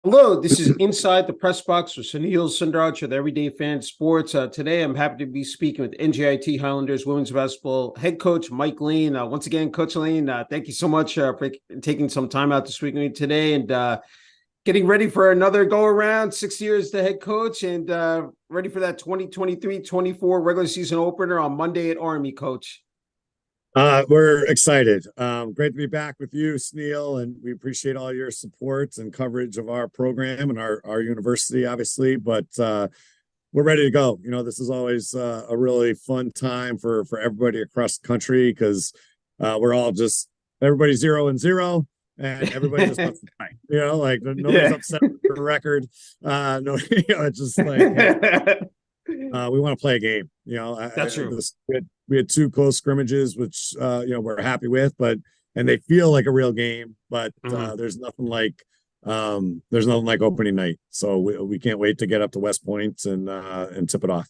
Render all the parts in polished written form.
Hello, this is Inside the Press Box with Sunil SUnder Raj with Everyday Fan Sports. Today, I'm happy to be speaking with NJIT Highlanders women's basketball head coach Mike Lane. Once again, Coach Lane, thank you so much for taking some time out to speak with me today and getting ready for another go around. 6 years the head coach and ready for that 2023-24 regular season opener on Monday at Army, Coach. We're excited. Great to be back with you, Sneal, and we appreciate all your support and coverage of our program and our university, obviously. But we're ready to go. You know, this is always a really fun time for everybody across the country because we're all just everybody's 0-0, and everybody just wants to play. You know, like nobody's upset with the record. No, it's just like. Hey, we want to play a game. You know, That's true. We had two close scrimmages, which we're happy with, and they feel like a real game. But there's nothing like opening night. So we can't wait to get up to West Point and tip it off.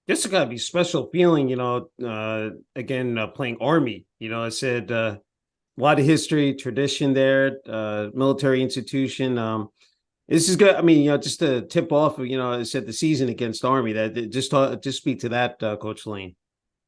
This has got to be a special feeling, again, playing Army. I said a lot of history, tradition there, military institution. This is good. I mean, just to tip off, I said the season against Army. That just speak to that, Coach Lane.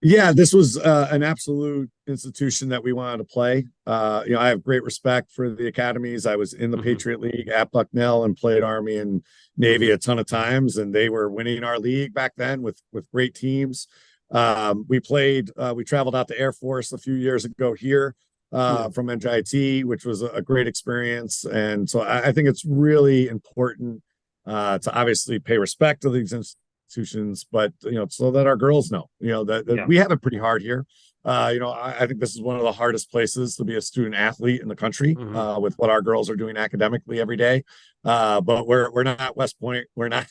Yeah, this was an absolute institution that we wanted to play. I have great respect for the academies. I was in the Patriot League at Bucknell and played Army and Navy a ton of times, and they were winning our league back then with great teams. We traveled out to Air Force a few years ago here. From NJIT, which was a great experience. And so I think it's really important to obviously pay respect to these institutions, but, so that our girls know, that we have it pretty hard here. I think this is one of the hardest places to be a student athlete in the country with what our girls are doing academically every day. But we're not West Point. We're not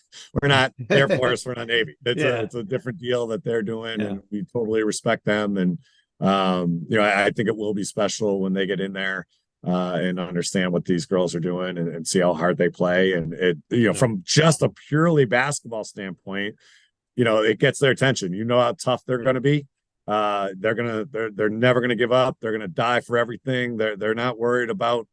Air Force. We're not Navy. It's a different deal that they're doing, and we totally respect them. And I think it will be special when they get in there and understand what these girls are doing and see how hard they play. And from just a purely basketball standpoint, it gets their attention. You know how tough they're going to be. They're never going to give up. They're going to die for everything. They're not worried about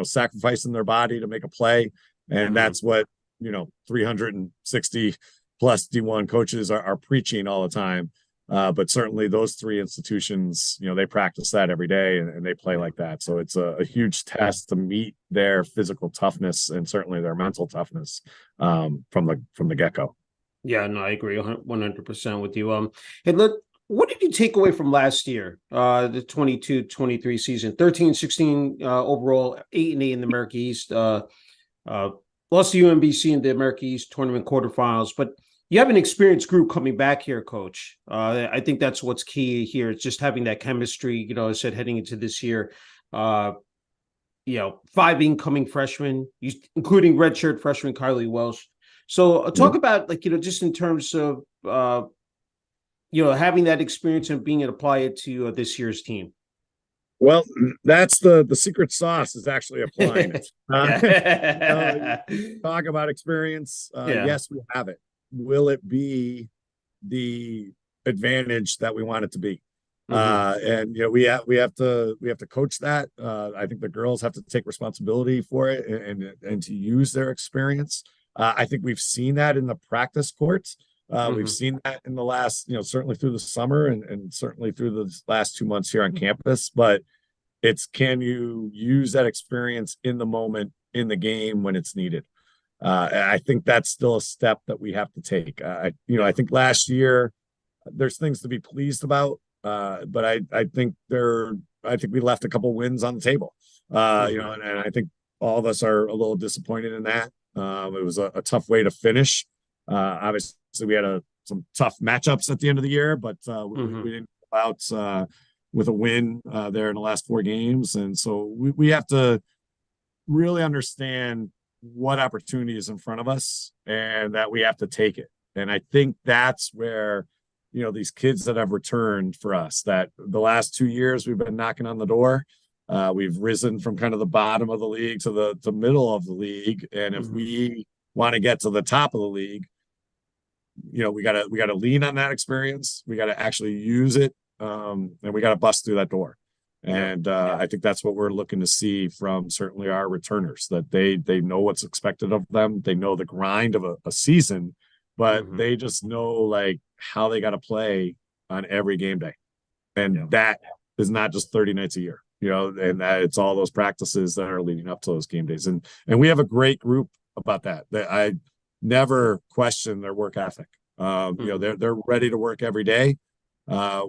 sacrificing their body to make a play. And that's what 360 plus D1 coaches are preaching all the time. But certainly those three institutions, they practice that every day and they play like that. So it's a huge test to meet their physical toughness and certainly their mental toughness from the get-go. Yeah, no, I agree 100% with you. Hey, look, what did you take away from last year, the 22-23 season? 13-16 overall, 8-8 in the America East. Lost to UMBC in the America East tournament quarterfinals, but you have an experienced group coming back here, Coach. I think that's what's key here. It's just having that chemistry, as I said, heading into this year. 5 incoming freshmen, including redshirt freshman Kylie Welsh. So talk about, just in terms of, having that experience and being able to apply it to this year's team. Well, that's the secret sauce is actually applying it. Talk about experience. Yes, we have it. Will it be the advantage that we want it to be? And we have to coach that. I think the girls have to take responsibility for it and to use their experience. I think we've seen that in the practice courts. We've seen that in the last, certainly through the summer and certainly through the last 2 months here on campus. But can you use that experience in the moment in the game when it's needed? I think that's still a step that we have to take. I think last year there's things to be pleased about, but I think we left a couple wins on the table. And I think all of us are a little disappointed in that. It was a tough way to finish. Obviously, we had some tough matchups at the end of the year, but we didn't go out with a win there in the last 4 games, and so we have to really understand what opportunity is in front of us and that we have to take it. And I think that's where, these kids that have returned for us, that the last 2 years we've been knocking on the door. We've risen from kind of the bottom of the league to the middle of the league. And if we want to get to the top of the league, we gotta lean on that experience. We got to actually use it. And we got to bust through that door. And I think that's what we're looking to see from certainly our returners, that they know what's expected of them. They know the grind of a season, but they just know like how they got to play on every game day. And that is not just 30 nights a year, and that it's all those practices that are leading up to those game days. And we have a great group about that I never question their work ethic. They're ready to work every day.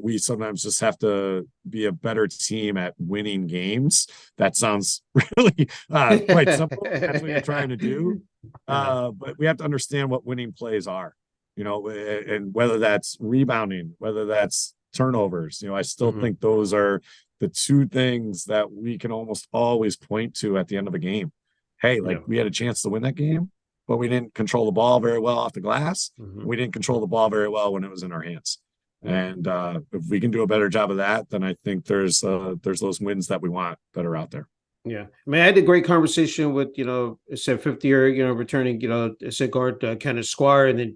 We sometimes just have to be a better team at winning games. That sounds really quite simple. That's what you're trying to do. But we have to understand what winning plays are, and whether that's rebounding, whether that's turnovers. I still think those are the two things that we can almost always point to at the end of a game. Hey, we had a chance to win that game, but we didn't control the ball very well off the glass. We didn't control the ball very well when it was in our hands. And if we can do a better job of that, then I think there's those wins that we want that are out there. Yeah, I mean, I had a great conversation with said 50-year returning said guard Kenneth Squire, and then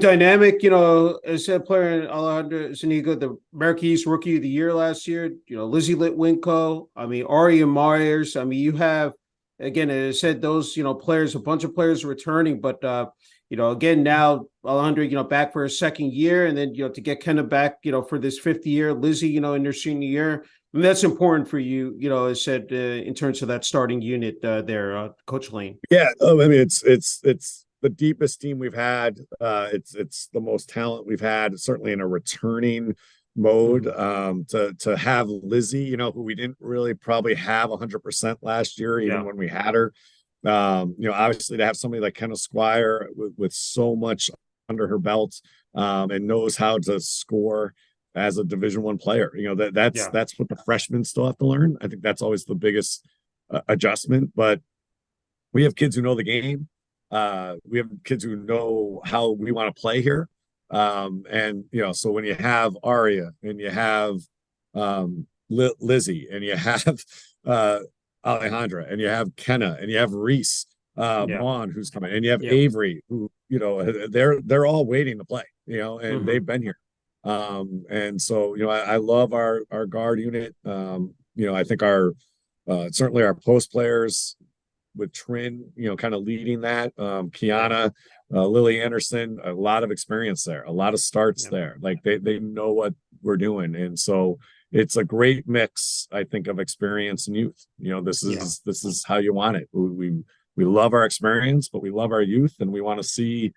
dynamic said player Alejandro Zuniga, the American East Rookie of the Year last year. Lizzie Litwinko. I mean, Aria Myers. I mean, you have again, as I said, those players, a bunch of players returning, but again, now Alejandro, back for a second year, and then, to get Kenna back, for this fifth year, Lizzie, in their senior year. I mean, that's important for you, as I said, in terms of that starting unit there, Coach Lane. Yeah. I mean, it's the deepest team we've had. It's the most talent we've had, certainly in a returning mode. To have Lizzie, who we didn't really probably have 100% last year, even when we had her. Obviously to have somebody like Kenneth Squire with so much under her belt, and knows how to score as a Division I player. That's what the freshmen still have to learn. I think that's always the biggest adjustment. But we have kids who know the game. We have kids who know how we want to play here. So when you have Aria and you have Lizzie and you have Alejandra and you have Kenna and you have Reese Vaughn who's coming, and you have Avery who they're all waiting to play, and they've been here. And so I love our guard unit. I think our certainly our post players with Trin, kind of leading that. Kiana, Lily Anderson, a lot of experience there, a lot of starts there. Like they know what we're doing, and so it's a great mix, I think, of experience and youth. This is how you want it. We love our experience, but we love our youth, and we want to see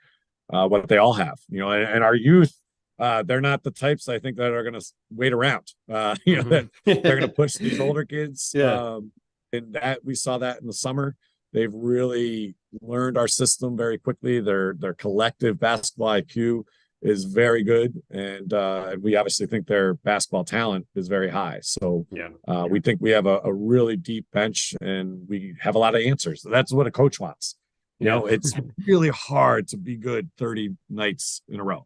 what they all have. And our youth, they're not the types, I think, that are going to wait around. That they're going to push these older kids. And that we saw that in the summer. They've really learned our system very quickly. Their collective basketball IQ is very good, and we obviously think their basketball talent is very high. So we think we have a really deep bench, and we have a lot of answers. That's what a coach wants. It's really hard to be good 30 nights in a row.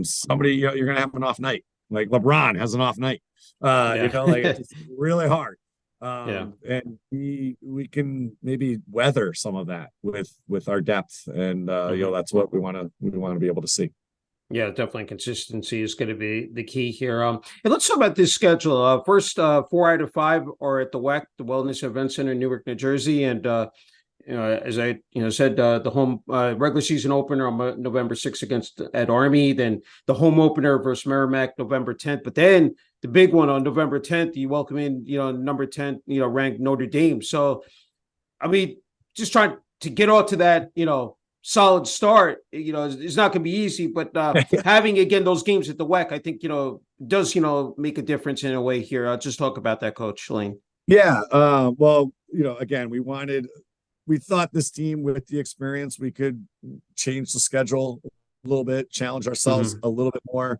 Somebody, you're gonna have an off night. Like LeBron has an off night. It's really hard. And we can maybe weather some of that with our depth, and that's what we want to be able to see. Yeah, definitely consistency is going to be the key here. And let's talk about this schedule. First, 4 out of 5 are at the WEC, the Wellness Event Center in Newark, New Jersey, and as I said, the home regular season opener on November 6th against at Army, then the home opener versus Merrimack November 10th, but then the big one on November 10th, you welcome in number 10 ranked Notre Dame. So I mean, just trying to get off to that solid start, it's not going to be easy, but having again those games at the WEC, I think does make a difference in a way here. I'll just talk about that, Coach Lane. Yeah, well, again, we thought this team with the experience, we could change the schedule a little bit, challenge ourselves a little bit more.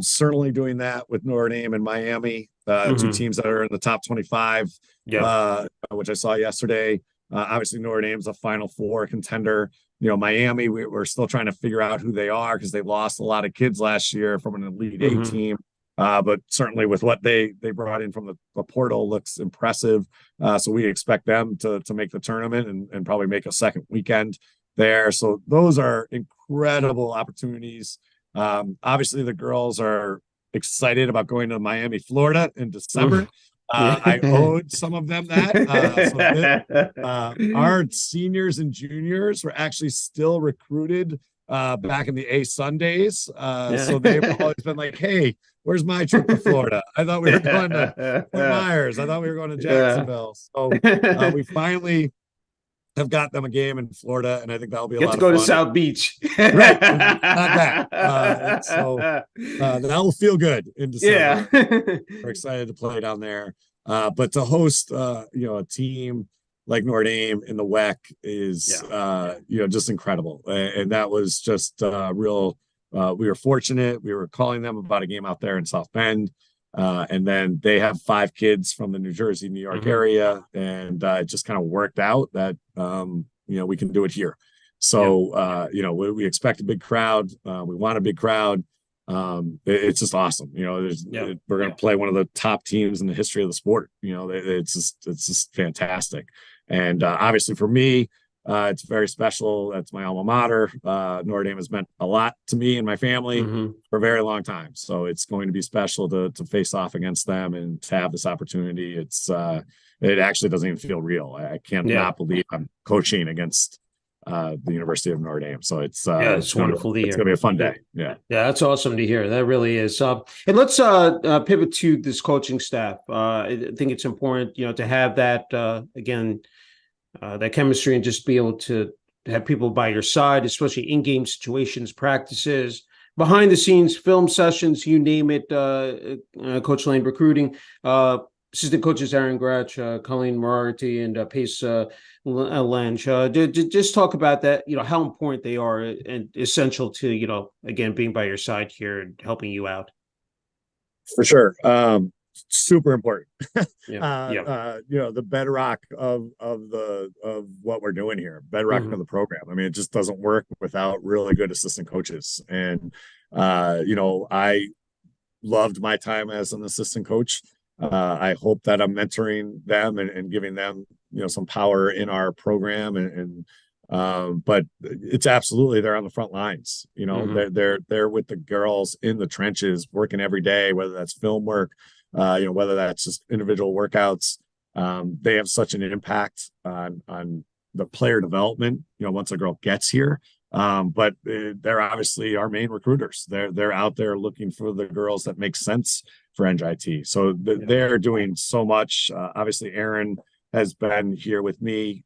Certainly doing that with Notre Dame and Miami, two teams that are in the top 25, which I saw yesterday. Obviously, Notre Dame's a Final Four contender. Miami, we're still trying to figure out who they are because they lost a lot of kids last year from an Elite Eight team. But certainly with what they brought in from the portal looks impressive. So we expect them to make the tournament and probably make a second weekend there. So those are incredible opportunities. Obviously the girls are excited about going to Miami, Florida in December. Yeah. I owed some of them that. Our seniors and juniors were actually still recruited back in the A Sundays. So they've always been like, hey, where's my trip to Florida? I thought we were going to Fort Myers. I thought we were going to Jacksonville. So we finally have got them a game in Florida, and I think that'll be a lot of fun. Get to go to South Beach. Right. Not that. So that will feel good in December. Yeah. We're excited to play down there. But to host, a team like Notre Dame in the WEC is, just incredible. And that was just real. We were fortunate. We were calling them about a game out there in South Bend. And then they have 5 kids from the New Jersey, New York area. And it just kind of worked out that, we can do it here. So, we expect a big crowd. We want a big crowd. It's just awesome. We're going to play one of the top teams in the history of the sport. It's just fantastic. And obviously for me, it's very special. That's my alma mater. Notre Dame has meant a lot to me and my family for a very long time. So it's going to be special to face off against them and to have this opportunity. It actually doesn't even feel real. I cannot believe I'm coaching against the University of Notre Dame. So it's wonderful to hear. It's going to be a fun day. Yeah. Yeah. That's awesome to hear. That really is. And let's pivot to this coaching staff. I think it's important, to have that, that chemistry and just be able to have people by your side, especially in-game situations, practices, behind the scenes, film sessions, you name it, Coach Lane, recruiting, assistant coaches Aaron Gratch, Colleen Moriarty, and Pace Lange. Just talk about that, how important they are and essential to, again, being by your side here and helping you out. For sure. Super important. The bedrock of what we're doing here, bedrock of the program. I mean, it just doesn't work without really good assistant coaches. And I loved my time as an assistant coach. I hope that I'm mentoring them and giving them some power in our program but it's absolutely, they're on the front lines. They're with the girls in the trenches working every day, whether that's film work, whether that's just individual workouts. They have such an impact on the player development, once a girl gets here. But they're obviously our main recruiters. They're out there looking for the girls that make sense for NJIT. So they're doing so much. Obviously, Aaron has been here with me,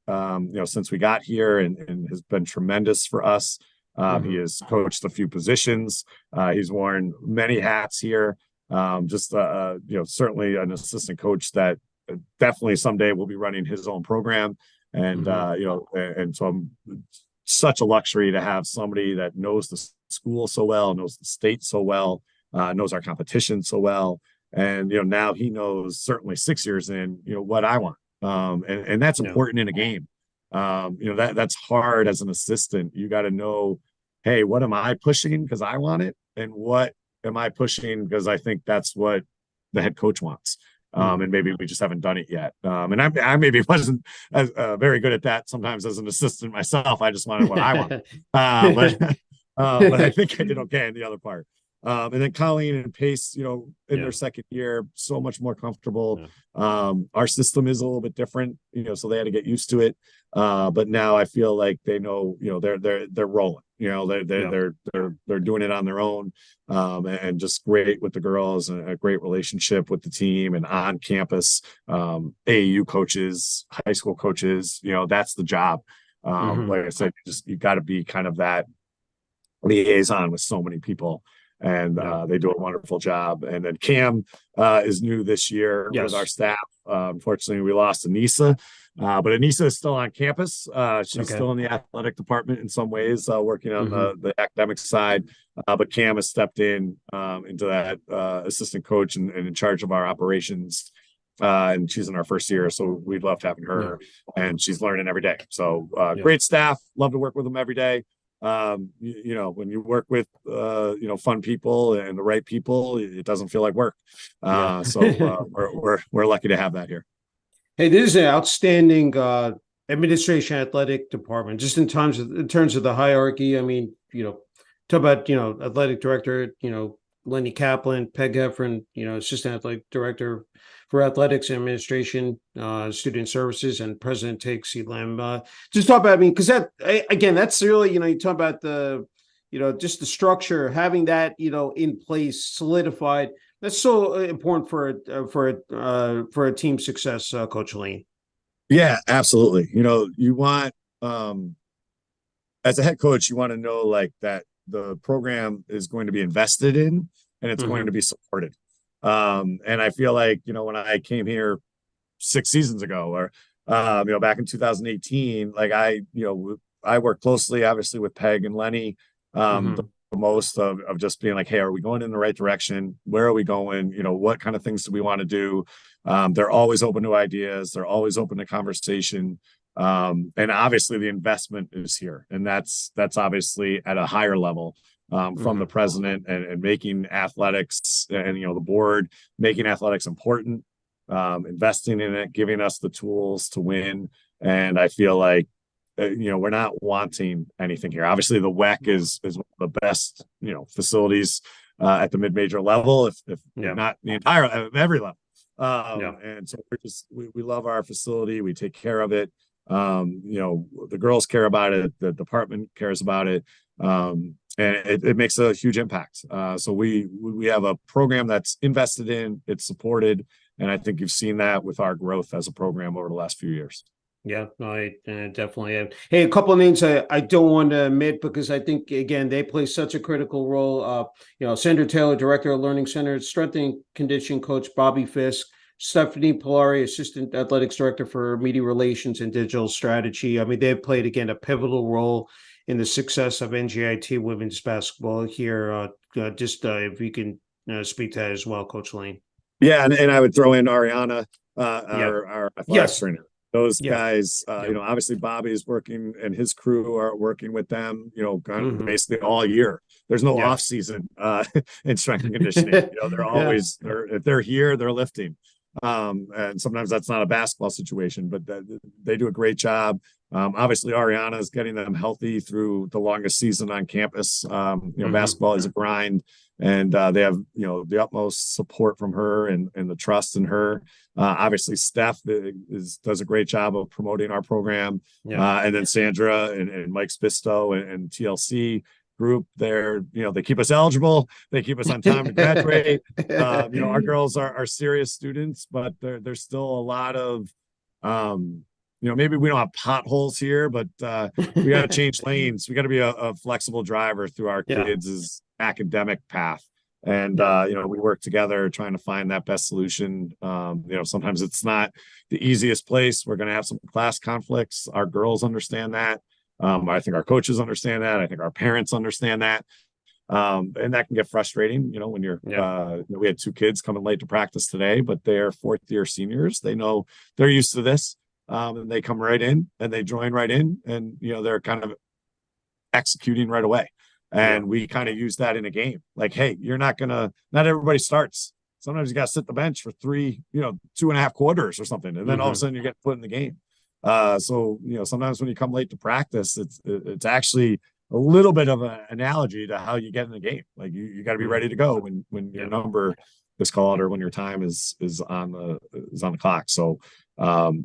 since we got here and has been tremendous for us. He has coached a few positions. He's worn many hats here. Certainly an assistant coach that definitely someday will be running his own program. And, and so I'm such a luxury to have somebody that knows the school so well, knows the state so well, knows our competition so well. And, now he knows certainly 6 years in, what I want. And that's important in a game. That's hard as an assistant. You got to know, hey, what am I pushing because I want it? And what am I pushing because I think that's what the head coach wants? And maybe we just haven't done it yet. And I maybe wasn't as very good at that sometimes as an assistant myself. I just wanted what I wanted. But I think I did okay in the other part. And then Colleen and Pace, in their second year, so much more comfortable. Our system is a little bit different, so they had to get used to it. But now I feel like they know, they're rolling. They're doing it on their own, and just great with the girls and a great relationship with the team and on campus. AAU coaches, high school coaches, that's the job. Like I said, you got to be kind of that liaison with so many people. And they do a wonderful job. And then Cam is new this year with our staff. Unfortunately, we lost Anissa, but Anissa is still on campus. She's still in the athletic department in some ways, working on the academic side. But Cam has stepped into that assistant coach and in charge of our operations. And she's in our first year, so we loved having her. And she's learning every day. So great staff. Love to work with them every day. When you work with fun people and the right people, it doesn't feel like work. So we're lucky to have that here. Hey, this is an outstanding administration athletic department, just in terms of the hierarchy. I mean, talk about athletic director, Lenny Kaplan, Peg Heffron, assistant athletic director for athletics and administration, student services, and president takes Lam. Just talk about, I mean, because again, that's really, you talk about the, just the structure, having that, in place, solidified. That's so important for a team success, Coach Lane. Yeah, absolutely. You want, as a head coach, you want to know like that the program is going to be invested in and it's going to be supported. And I feel like, when I came here 6 seasons ago, or, back in 2018, like I worked closely, obviously, with Peg and Lenny, the most of just being like, hey, are we going in the right direction? Where are we going? What kind of things do we want to do? They're always open to ideas. They're always open to conversation. And obviously the investment is here, and that's obviously at a higher level, from the president, and making athletics and, the board making athletics important, investing in it, giving us the tools to win. And I feel like, we're not wanting anything here. Obviously the WEC is one of the best, facilities, at the mid-major level, if not the entire, every level. And so we love our facility. We take care of it. The girls care about it. The department cares about it. And it makes a huge impact. So we have a program that's invested in, it's supported. And I think you've seen that with our growth as a program over the last few years. Yeah, I definitely have. Hey, a couple of names I don't want to admit, because I think, again, they play such a critical role. Sandra Taylor, Director of Learning Center, Strength and Conditioning Coach Bobby Fisk, Stephanie Polari, Assistant Athletics Director for Media Relations and Digital Strategy. I mean, they've played, again, a pivotal role in the success of NJIT women's basketball here. If you can speak to that as well, Coach Lane. Yeah, and I would throw in Ariana, our athletics trainer. Those guys, obviously Bobby is working, and his crew are working with them, kind of basically all year. There's no off season in strength and conditioning. They're always if they're here, they're lifting. And sometimes that's not a basketball situation, but they do a great job. Obviously Ariana is getting them healthy through the longest season on campus. Basketball is a grind, and they have, the utmost support from her, and the trust in her. Obviously Steph does a great job of promoting our program. And then Sandra and Mike Spisto and TLC group, they keep us eligible, they keep us on time to graduate. Our girls are serious students, but there's still a lot of maybe we don't have potholes here, but we got to change lanes. We got to be a flexible driver through our kids' academic path. And we work together trying to find that best solution. Sometimes it's not the easiest place. We're going to have some class conflicts. Our girls understand that. I think our coaches understand that. I think our parents understand that. And that can get frustrating, when you're, we had 2 kids coming late to practice today, but they're 4th-year seniors. They know they're used to this. And they come right in and they join right in, and, they're kind of executing right away. And we kind of use that in a game. Like, hey, not everybody starts. Sometimes you got to sit the bench for 3, 2.5 quarters or something. And then all of a sudden you get put in the game. So sometimes when you come late to practice, it's actually a little bit of an analogy to how you get in the game. Like you got to be ready to go when your number is called, or when your time is on the clock. So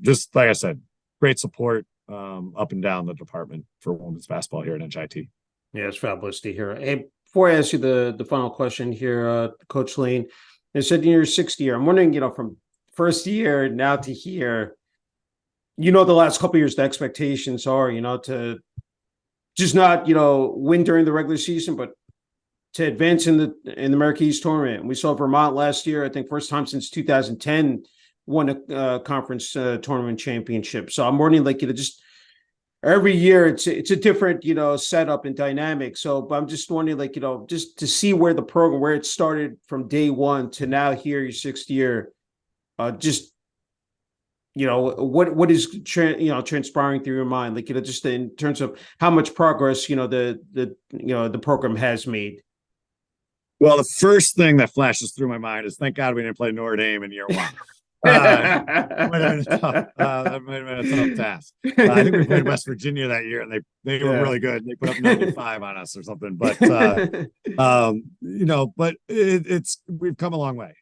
just like I said, great support up and down the department for women's basketball here at NJIT. Yeah, it's fabulous to hear. Hey, before I ask you the final question here, Coach Lane, you said in your 6th year, I'm wondering, from first year now to here, the last couple of years, the expectations are, to just not, win during the regular season, but to advance in the America East tournament. And we saw Vermont last year, I think first time since 2010, won a conference tournament championship. So I'm wondering, just every year it's a different, setup and dynamic. So, but I'm just wondering, just to see where the program, where it started from day one to now here, your 6th year, what is transpiring through your mind, just in terms of how much progress, the program has made. Well, the first thing that flashes through my mind is, thank God we didn't play Notre Dame in year 1. Might have been a tough. That might have been a tough task. I think we played West Virginia that year, and they were really good. They put up 95 on us or something. But but it's we've come a long way.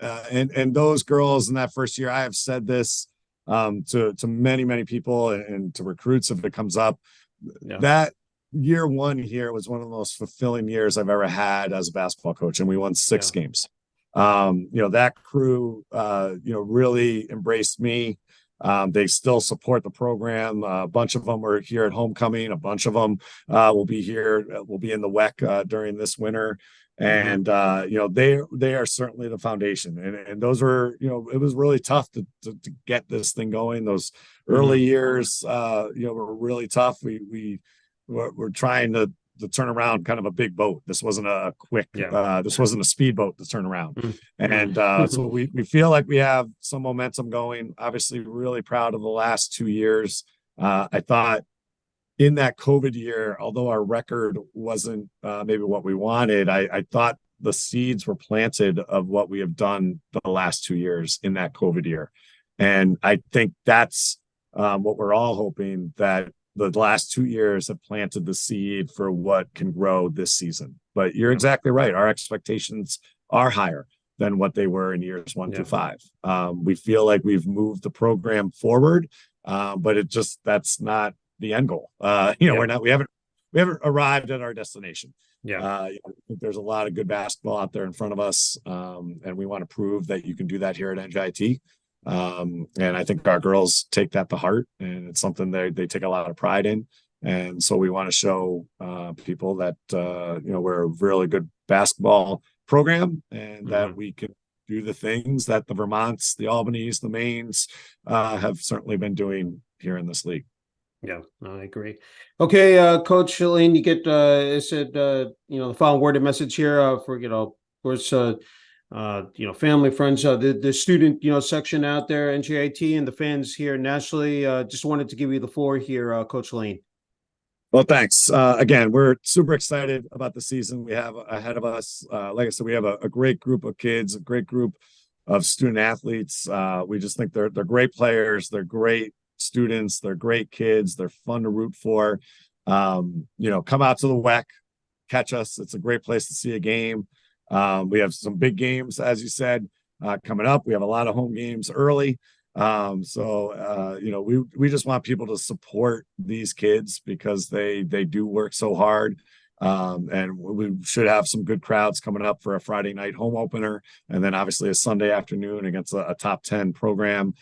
And those girls in that first year, I have said this to many people and to recruits if it comes up. That year one here was one of the most fulfilling years I've ever had as a basketball coach, and we won 6 games. That crew, really embraced me. They still support the program. A bunch of them were here at homecoming. A bunch of them will be here. Will be in the WEC during this winter. And they are certainly the foundation. And those were, it was really tough to get this thing going. Those early years, were really tough. We're trying to turn around kind of a big boat. This wasn't a quick, this wasn't a speedboat to turn around. And so we feel like we have some momentum going. Obviously, really proud of the last 2 years. I thought in that COVID year, although our record wasn't maybe what we wanted, I thought the seeds were planted of what we have done the last 2 years in that COVID year. And I think that's what we're all hoping, that the last 2 years have planted the seed for what can grow this season. But you're exactly right. Our expectations are higher than what they were in years 1 through 5. We feel like we've moved the program forward, but that's not the end goal. We haven't arrived at our destination. I think there's a lot of good basketball out there in front of us, and we want to prove that you can do that here at NJIT. And I think our girls take that to heart, and it's something they take a lot of pride in. And so we want to show people that we're a really good basketball program, and that we can do the things that the Vermonts, the Albanys, the Maines have certainly been doing here in this league. Yeah, I agree. Okay, Coach Lane, you get the following worded message here for of course family, friends, the student section out there, NJIT, and the fans here nationally. Just wanted to give you the floor here, Coach Lane. Well, thanks. Again, we're super excited about the season we have ahead of us. Like I said, we have a great group of kids, a great group of student athletes. We just think they're great players. They're great students. They're great kids. They're fun to root for. Come out to the WEC, catch us. It's a great place to see a game. We have some big games, as you said, coming up. We have a lot of home games early. We just want people to support these kids because they do work so hard. And we should have some good crowds coming up for a Friday night home opener, and then obviously a Sunday afternoon against a top 10 program,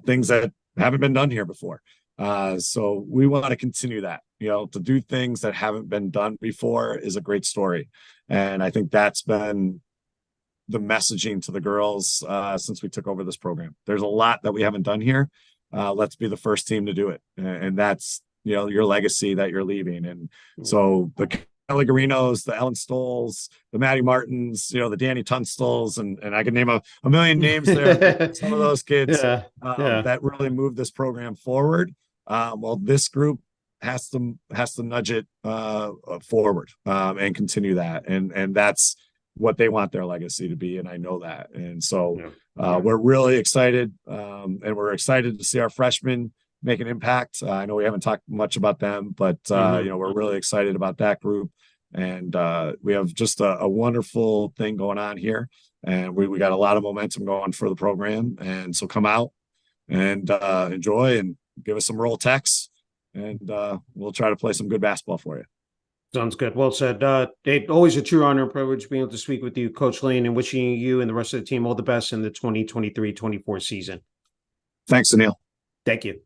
things that haven't been done here before. So we want to continue that. To do things that haven't been done before is a great story. And I think that's been the messaging to the girls since we took over this program. There's a lot that we haven't done here. Let's be the first team to do it. And that's, your legacy that you're leaving. And so the Kelly Garinos, the Ellen Stolls, the Maddie Martins, the Danny Tunstals, and I can name a million names there. Some of those kids that really moved this program forward. Well, this group has to nudge it forward and continue that. And that's what they want their legacy to be. And I know that. And so we're really excited. And we're excited to see our freshmen make an impact. I know we haven't talked much about them, but we're really excited about that group. And we have just a wonderful thing going on here. And we got a lot of momentum going for the program. And so come out and enjoy and give us some roll texts. And we'll try to play some good basketball for you. Sounds good. Well said. Dave, always a true honor and privilege being able to speak with you, Coach Lane, and wishing you and the rest of the team all the best in the 2023-24 season. Thanks, Sunil. Thank you.